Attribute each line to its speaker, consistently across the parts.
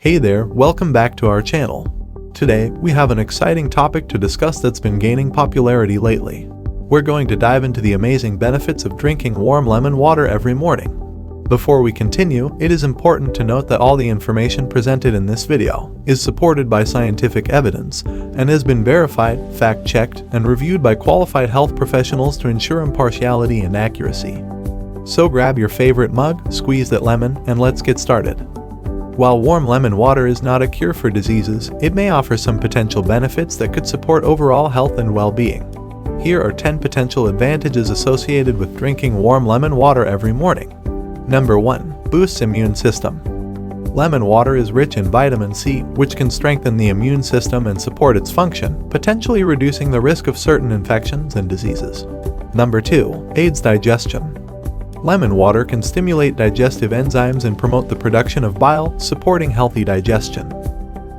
Speaker 1: Hey there, welcome back to our channel. Today, we have an exciting topic to discuss that's been gaining popularity lately. We're going to dive into the amazing benefits of drinking warm lemon water every morning. Before we continue, it is important to note that all the information presented in this video is supported by scientific evidence and has been verified, fact-checked, and reviewed by qualified health professionals to ensure impartiality and accuracy. So grab your favorite mug, squeeze that lemon, and let's get started. While warm lemon water is not a cure for diseases, it may offer some potential benefits that could support overall health and well-being. Here are 10 potential advantages associated with drinking warm lemon water every morning. Number 1. Boosts immune system. Lemon water is rich in vitamin C, which can strengthen the immune system and support its function, potentially reducing the risk of certain infections and diseases. Number 2. Aids digestion. Lemon water can stimulate digestive enzymes and promote the production of bile, supporting healthy digestion.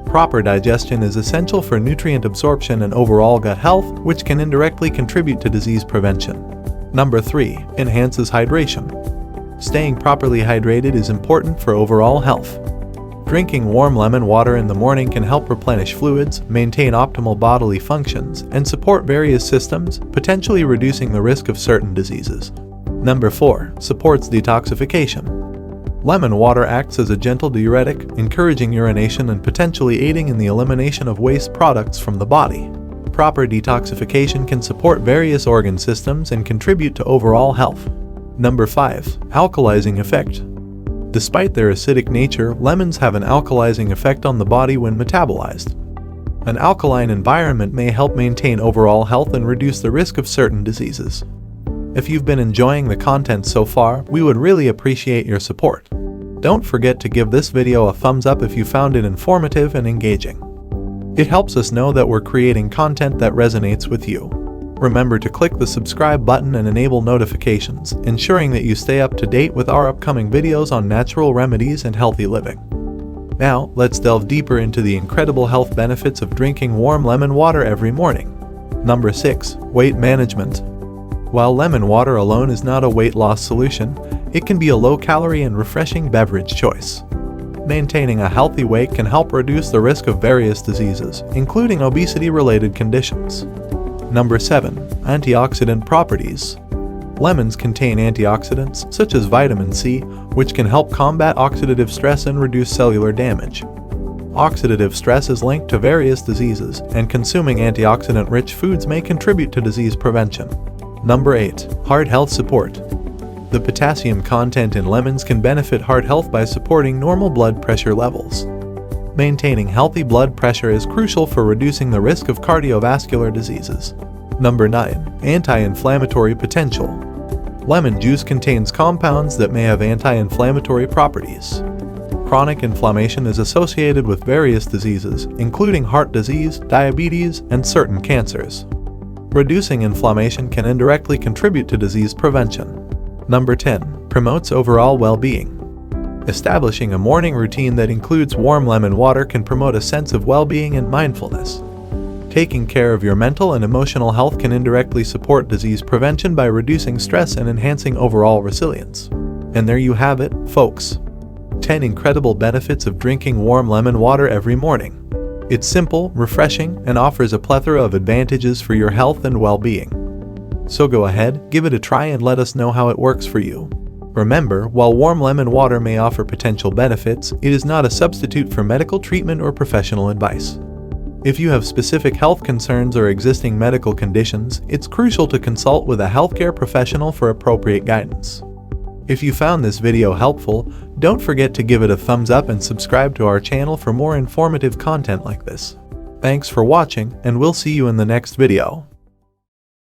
Speaker 1: Proper digestion is essential for nutrient absorption and overall gut health, which can indirectly contribute to disease prevention. Number 3. Enhances hydration. Staying properly hydrated is important for overall health. Drinking warm lemon water in the morning can help replenish fluids, maintain optimal bodily functions, and support various systems, potentially reducing the risk of certain diseases. Number 4. Supports detoxification. Lemon water acts as a gentle diuretic, encouraging urination and potentially aiding in the elimination of waste products from the body. Proper detoxification can support various organ systems and contribute to overall health. Number 5. Alkalizing effect. Despite their acidic nature, lemons have an alkalizing effect on the body when metabolized. An alkaline environment may help maintain overall health and reduce the risk of certain diseases. If you've been enjoying the content so far, we would really appreciate your support. Don't forget to give this video a thumbs up if you found it informative and engaging. It helps us know that we're creating content that resonates with you. Remember to click the subscribe button and enable notifications, ensuring that you stay up to date with our upcoming videos on natural remedies and healthy living. Now, let's delve deeper into the incredible health benefits of drinking warm lemon water every morning. Number 6. Weight management. While lemon water alone is not a weight loss solution, it can be a low-calorie and refreshing beverage choice. Maintaining a healthy weight can help reduce the risk of various diseases, including obesity-related conditions. Number 7. Antioxidant properties. Lemons contain antioxidants, such as vitamin C, which can help combat oxidative stress and reduce cellular damage. Oxidative stress is linked to various diseases, and consuming antioxidant-rich foods may contribute to disease prevention. Number 8. Heart health support. The potassium content in lemons can benefit heart health by supporting normal blood pressure levels. Maintaining healthy blood pressure is crucial for reducing the risk of cardiovascular diseases. Number 9. Anti-inflammatory potential. Lemon juice contains compounds that may have anti-inflammatory properties. Chronic inflammation is associated with various diseases, including heart disease, diabetes, and certain cancers. Reducing inflammation can indirectly contribute to disease prevention. Number 10. Promotes overall well-being. Establishing a morning routine that includes warm lemon water can promote a sense of well-being and mindfulness. Taking care of your mental and emotional health can indirectly support disease prevention by reducing stress and enhancing overall resilience. And there you have it, folks. 10 incredible benefits of drinking warm lemon water every morning. It's simple, refreshing, and offers a plethora of advantages for your health and well-being. So go ahead, give it a try and let us know how it works for you. Remember, while warm lemon water may offer potential benefits, it is not a substitute for medical treatment or professional advice. If you have specific health concerns or existing medical conditions, it's crucial to consult with a healthcare professional for appropriate guidance. If you found this video helpful, don't forget to give it a thumbs up and subscribe to our channel for more informative content like this. Thanks for watching, and we'll see you in the next video.